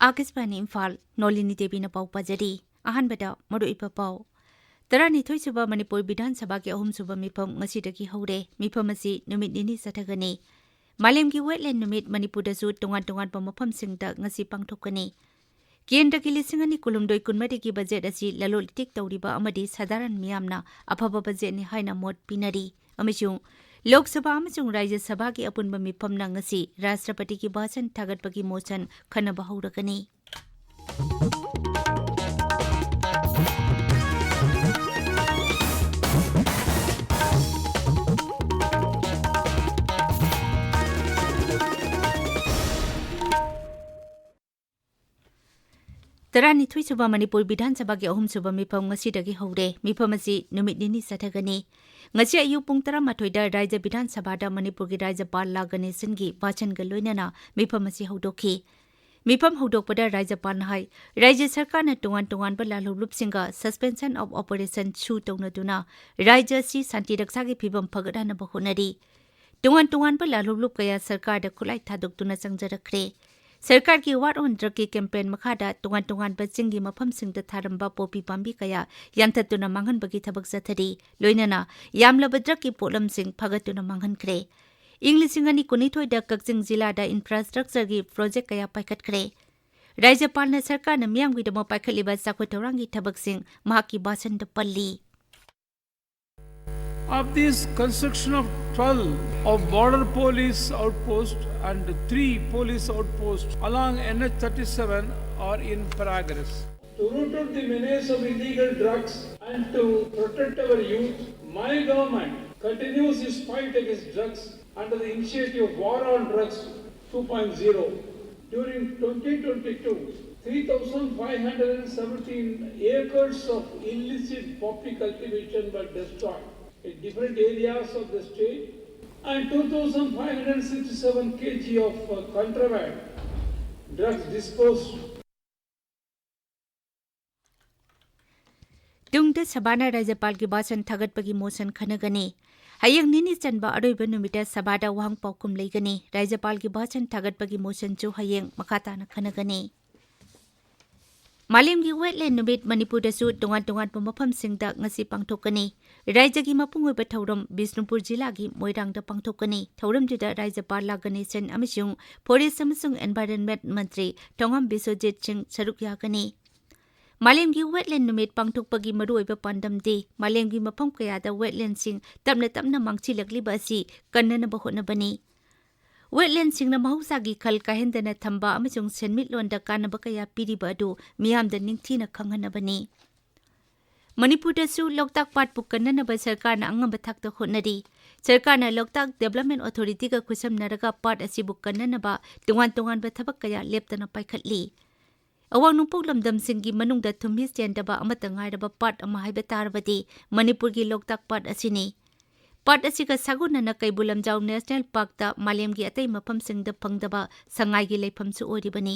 आकाशवाणी इम्फाल नोलिनी देवी पाउ पाजरी अहनबदा मरुइपा पाउ तरानिथोई सुबा मणिपुर विधान सभा के अहुम सुबा मिफम ngasi हौरे मिफम असि नुमित निनि सथगनी मालेमगी वेटलैंड नुमित मणिपुरदसु तोंगान मफमसिंगदा ngasi पांगथोकनी केंद्र की 2019 की बजेट असि ललोलिटिक तौरिबा अमदि साधारण मियामना अफबा बजेटनि हाइना मोट पिनरी अमिसुं लोकसभा अमसुं राज्य सभा की अपुनबा मिफमना ngasi राष्ट्रपति की भाषण थागतपगी मोशन खनबा हौरगनी तरानिथोई सुबा मणिपुर विधान सभा के अहुम सुबा मिफम ngasi हौरे मिफम असि नुमित निनि सथगनी ngasi अयु पुंग 12 राज्य विधान सभा मणिपुर की राज्यपाल गणेशन की भाषण लोइनना मिफम असि हौदोखी मिफम हौदोकपदा राज्यपाल हाई राज्य सरकार ने तोंगान लालुलुपसिंगा सस्पेंशन ऑफ ऑपरेशन शू तौनदुना राज्य असि शांति रक्षा की फिबम फगदनब होनरी तोंगान लालुलुप कया सरकार द खुलाई थादोक्तुना संजरखरे सरकार की वार ऑन ड्रग की कैंपेन मखादा तोंगान बचिंगी मफम सिंगदा थारंबा पोपी पांबी कया यांथतुना मांगनबगी थबक जथरी लोइनना यामलब ड्रग की पोलम सिंग फगतुना मांगनखरे इंग्लिसिंगनी कुनिथोइदा कक्चिंग जिलादा इंफ्रास्ट्रक्चर की प्रोजेक्ट कया पाइखतखरे राज्यपाल ने सरकार ने मियामगीदम पाइखलिबा चाखोथौरांगी थबक सिंग महाकी भाषण पल्ली Of this, construction of 12 of border police outposts and 3 police outposts along NH37 are in progress. To root out the menace of illegal drugs and to protect our youth, my government continues its fight against drugs under the initiative War on Drugs 2.0. During 2022, 3,517 acres of illicit poppy cultivation were destroyed in different areas of the state and 2,567 kg of contraband drugs disposed. दुंगद सभाना राज्यपाल की भाषण थागतपगी motion खनगनी हयंग निनि चनबा अरोइब नुमिता सभादा वहांग पाउकुम लेगनी राज्यपाल की भाषण थागतपगी motion चो हयंग मखाताना खनगनी मालेमगी wetland नुमित मणिपुरदसु तोंगान मफमसिंगदा ngasi पांगथोकनी राज्य की मपुंगोइब थौरम बिष्णुपुर जिला की मोइरांगदा पांगथोकनी थौरमजुदा राज्यपाल गणेशन अमसुंग फॉरेस्ट अमसुंग एनवायरनमेंट मंत्री थोंगम बिश्वजीत सिंह सरुक यागनी मालेमगी वेटलैंड नुमित पांगथोकपगी मरुओइब पांडमदि मालेमगी मफम कयादा वेटलैंड सिंग तमना मांगचिलकलिबा असि कन्ननब होनबनी वेटलैंड सिंगना महौसागी खल काहेंदना थंबा अमसुंग सेनमिटलोंदा कानब कया पिरिबा अदु मियामदा निंगथीना खंगहनबनी मणिपुरदसु लोकताक पाटपु कन्ननब सरकारना अंगब थाकता होनरी सरकारना लोकताक डेवलपमेंट अथॉरिटी का खुसमनरगा पाट असिबु कन्ननबा तोंगान थबक कया लेप्तना पाइखतली अवांग नुपुक लमदमसिंगी मनुंगदा थुमहि चेंदबा अमता ngairaba पाट अमा हाइबा तारबदी मणिपुर की लोकताक पाट असिनी पाट असिगा सागुनना कैबुलमजाव नेशनल पार्क ता मालेमगी अतै मफमसिंगदा फंगदबा संगाईगी लेफमसु ओरिबनी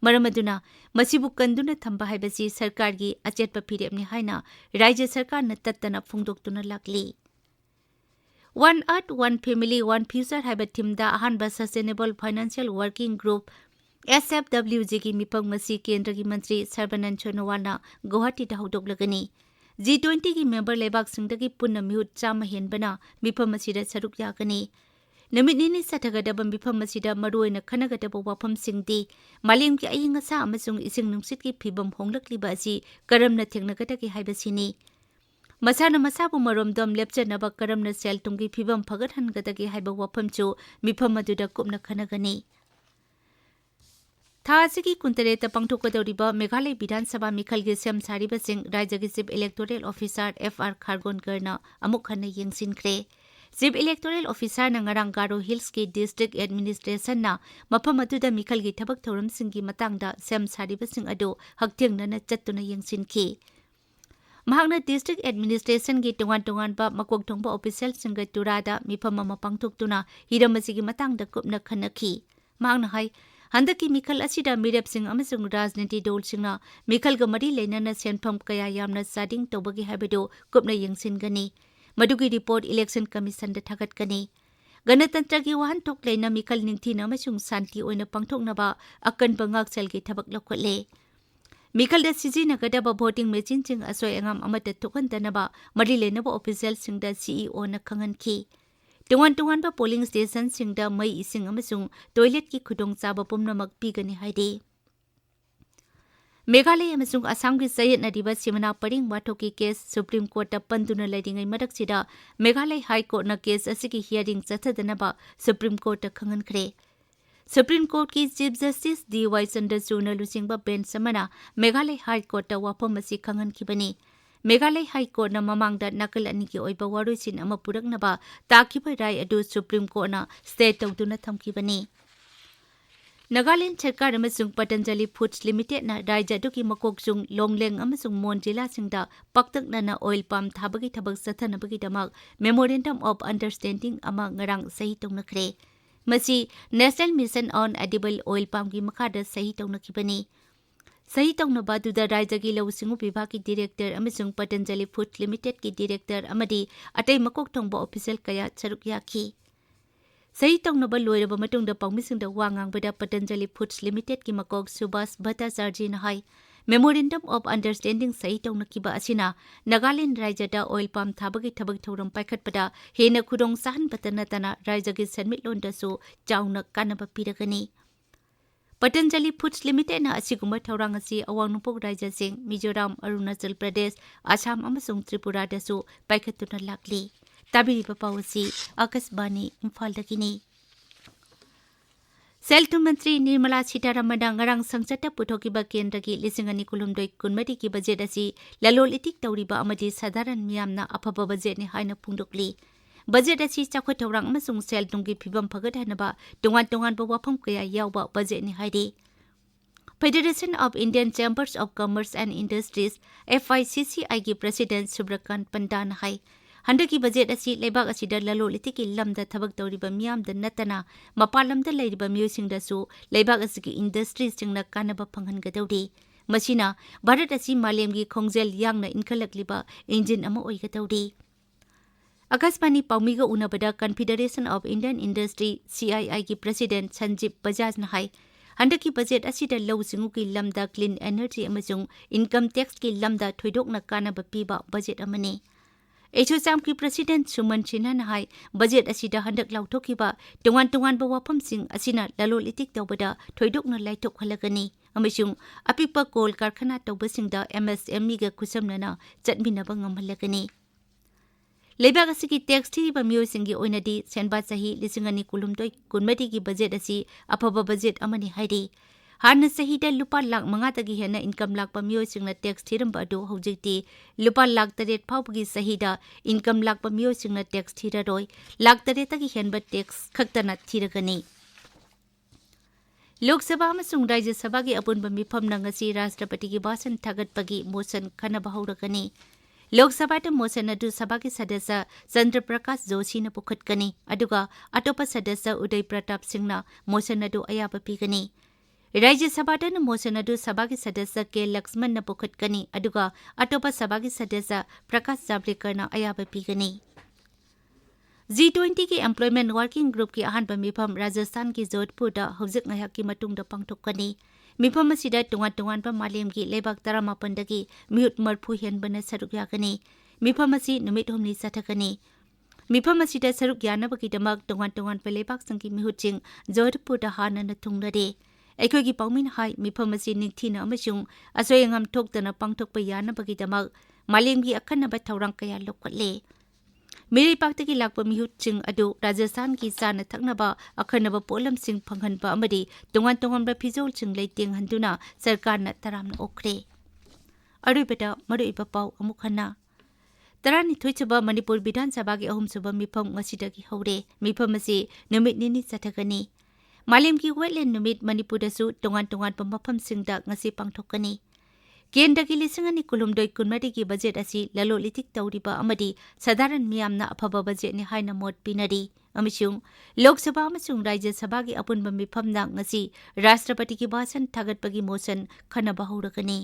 मरमदुना मसिबु कंदुना थंबा हाइबसी सरकार की अचेतपा फिरेपनि हाइना राज्य सरकार न तत्तना फोंदोक्तुना लाकली one earth one family one future हाइबा थीमदा अहानबा sustainable financial working group SFWG की मिफम मसी केंद्र की मंत्री सर्बानंद सोनोवालना गुवाहाटी हौदोक्लगनी G20 की मेंबर लेबाक सिंगदगी पुन्ना मिहुत चामा हेनबना मिफम मसीदा सरुक यागनी नुमित निनि सथगदब मिफम मसीदा मरुओइना खनगदब वाफम सिंगदी मालेम की अयिंग असा अमसुंग इसिंग नुंगसित की फिबम होंगलक्लिबा असि करमना थेंगनगदगी हाइबसिनी मसाना मसाबु मरोमदम लेपचनब करमना सेल तुंगी फिबम फगतहनगदगी हाइबा वाफमचो मिफम मदुदा कुपना खनगनी थासिगी कुंतरेत पांगथोकदौरिबा मेघालय विधानसभा मिखल के सेम सारिबसिंग राज्य की चीफ इलेक्टोरल ऑफिसर FR खारगोनगरना अमुक हन्ना येंसिनख्रे चीफ इलेक्टोरल ऑफिसर नंगरांग गारो हिल्स की डिस्ट्रिक्ट एडमिनिस्ट्रेशन ना मफम अदुदा मिखल की थबक थौरमसिंगी मतांगदा सेम सारिबसिंग अदो हक्थेंगनना चत्तुना येंसिनखी महांगना डिस्ट्रिक्ट एडमिनिस्ट्रेशन की तोंगान बा मकोक थोंबा ऑफिशियल सिंग तुरादा मिफम अमा पांगथोकतुना हिरमसिगी मतांगदा कुपना खनखी महांगना हाई हंदकी मिखल असिदा मिरेपसिंग अमसुंग राजनीति दौलसिंगना मिखलगा मरी लेनना सेनफम कया यामना चादिंग तौबगी हाइबदो कुपना येंसिनगनी मदुगी रिपोर्ट इलेक्शन कमीशन दा थागतगनी गणतंत्र की वाहनथोक लेना मिखल निंगथीना अमसुंग शांति ओइना पांगथोकनबा अकनबा ngakselgi thabak lokhotle मिखल सिजिनगदब भोटिंग मेचिन चिंग असोय अंगाम अमत थोकनतनबा मरि लेनबा ऑफिशियल सिंगदा सीईओ न खंगनखी तुंगान बा पोलिंग स्टेशन सिंगदा मई इसिंग अमसुंग टॉयलेट की खुदोंग चाबा पुमनमक पीगनी हाइदे मेघालय अमसुंग असम की सयत नदीबा सिमना परिंग वाथो की केस सुप्रीम कोर्ट पंदुना लेदिंगै मरकसिदा मेघालय हाई कोर्ट न केस असिकी हियरिंग चथदनबा सुप्रीम कोर्ट खंगनखरे सुप्रीम कोर्ट की चीफ जस्टिस डी.वाई. चंद्रचूड़ लुचिंग बेंच समना मेघालय हाई कोर्ट वाफम असी खंगनखिबनी मेघालय हाई कोर्ट न ममांग नकल अनी की ओइबा वारुसिन अमा पुरकनबा ताकिबा राय अदु सुप्रीम कोर्ट न स्टे तौदुना थमखिबनी नागालैंड सरकार अमसुंग पतंजलि फूड्स लिमिटेड न राज्य अदुकी मकोकजुंग लोंगलेंग अमसुंग मोन जिला सिंगदा पक्तकनना ऑयल पाम थाबगी थबक सथनबगी दमक मेमोरेंडम ऑफ अंडरस्टैंडिंग अमा ngarang सही तौनखरे मसी national mission on edible oil palm की मखादा सही तौनखिबनी सही तौनबादुदा राज्य की लौसिंगु विभाग की डायरेक्टर अमसुंग पतंजलि फूड लिमिटेड की डायरेक्टर अमदी अतै मकोक थोंबा ऑफिशियल कया सरुक याखी सही तौनबा लोइरबा मतुंगदा पाउमिसिंगदा वा ngangbada पतंजलि फूड्स लिमिटेड की मकोक सुभाष भट्टाचार्य न हाई मेमोरेंडम ऑफ अंडरस्टैंडिंग सही तौनखिबा असिना नागालैंड राज्यदा ऑयल पाम थाबगी थबक थौरम पाइखटपदा हेना खुदोंग साहनबता नतना राज्यगी सन्मिटलोंदसु चाउना कानबा पिरगनी पतंजलि फूड्स लिमिटेड न असिगुम्बा थौरांग असि अवांग नोंपोक राज्यसिंग मिजोराम अरुणाचल प्रदेश आसाम अमसुंग त्रिपुरादसु पाइखटुना लाक्ली ताबिरिबा पावसी आकाशवाणी इम्फालदगिनी सेल्टू मंत्री निर्मला सीतारमण ngarang संसदta पुथोकिबा केंद्र की 2022 की बजेट असी ललोल इतिक तौरिबा अमदी साधारण मियामना अफबा बजेट नि हाइना पुंदोकली बजेट असी चाखो थौरांग अमसुंग सेल्टुंगी फिबम फगदहनबा तोंगान वाफम कया यावबा बजेट नि हाइदे federation of Indian chambers of commerce and industries FICCI की प्रेसिडेंट सुब्रकांत पंडान हाई हंडकी बजेट असी लेबाग असिदा ललोलिति की लमदा थबक तौरिबा मियामदा नतना मपालमदा लैरिबा म्यूसिंगदसु लेबाग असिकी इंडस्ट्री सिंगना कानबा फंगनगदौदि मसिना भारत असी मालेमगी खोंजेल यांगना इनखलकलिबा इंजिन अमा ओइगदौदि आकाशवाणी पाउमीगा उनबदा confederation of Indian industry CII की प्रेसिडेंट संजीव बजाज न हाई हंडकी बजेट असिदा लौसिंगु की लमदा क्लीन एनर्जी अमसुंग इनकम टैक्स की लमदा थोइदोकना कानबा पीबा बजेट अमने एचोचाम की प्रेसिडेंट सुमन सिन्हा न हाई बजेट असिदा हंडक लाउथोकिबा तोंगान वाफमसिंग असिना ललोल इतिक तौबदा थोइदोकना लाइथोकहलगनी अमसुंग अपिपा कोल कारखाना तौबसिंगदा MSME गा खुसमनना चटमिनबा ngamhallagani लेबाग असिकी टैक्स थीबा मियोसिंगी ओइनदी सेनबा चाही 2019 की बजेट असी अफबा बजेट अमनी हाइदे हाना सहीदा लुपा लाख 5 तगी हेना इनकम लाखपा मियोसिंगना टैक्स थीरमबा अदु हौजिकती लुपा लाख 8 फाउबगी सहीदा इनकम लाखपा मियोसिंगना टैक्स थीररोय लाख 8 तगी हेनबा टैक्स खक्तना थीरगनी लोकसभा अमसुंग राज्य सभा की अपुनबा मिफमना ngasi राष्ट्रपति की भाषण थागतपगी मोशन खनबा हौरगनी लोकसभा मोशन अदु सभा की सदस्य चंद्र प्रकाश जोशी न पुखटकनी अदुगा अटोपा सदस्य उदय प्रताप सिंह मोशन अदु अयाबा पीगनी राज्य सभा मोशन अदु सभा की सदस्य के लक्ष्मण न पुखटकनी अदुगा अटोपा सभा की सदस्य प्रकाश जावड़ेकर न अयाबा पीगनी G20 की एम्प्लॉयमेंट वर्किंग ग्रुप की अहानबा मिफम राजस्थान की जोधपुर हौजिक ngayak की मतुंगदा पांगथोकनी मिफम असिदा तोंगान मालेम की लेबाक 18 दगी मिहुत मरफु हेनबना सरुक यागनी मिफम असि नुमित हमनि सथकनी मिफम असिदा सरुक यानबकीदमक तोंगान लेबाक संगी मिहुतसिंग जोधपुर हानना थुंगलदे अखोगी पाउमिन हाई मिफम असि निंगथीना अमसुंग असोयंगम थोक्तना पांगथोकपा यानबकीदमक मालेम की अखन्नबा थौरांग कया लोकले मेरे पाक की लाप मिहुतसिंग अदु राजस्थान की चाना थकनबा अखनबा पोलमसिंग फंगहनबा अमदी तोंगान फिजोल सिंग लेतेंग हंदुना सरकारना तरामना ओखरे अरुबदा मरुइबा पाउ अमुखना तरानी थोइचबा मणिपुर विधानसभा की अहुमसुबा मिफम ngasiदगी हौरे मिफम असि नुमित निनि चथगनी मालेम की वेटलैंड नुमित मणिपुरदसु तोंगान मफमसिंगदा ngasi पांगथोकनी केंद्र की 2019 की बजेट असी ललोलितिक तौरिबा अमदी साधारण मियामना अफबा बजेट नि हाइना मोट पिनरी अमिसुंग लोकसभा अमसुंग राज्य सभा की अपुनबा मिफमना ngasi राष्ट्रपति की भाषण थागतपगी मोशन खनबा हौरगनी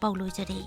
पाउलोजरे।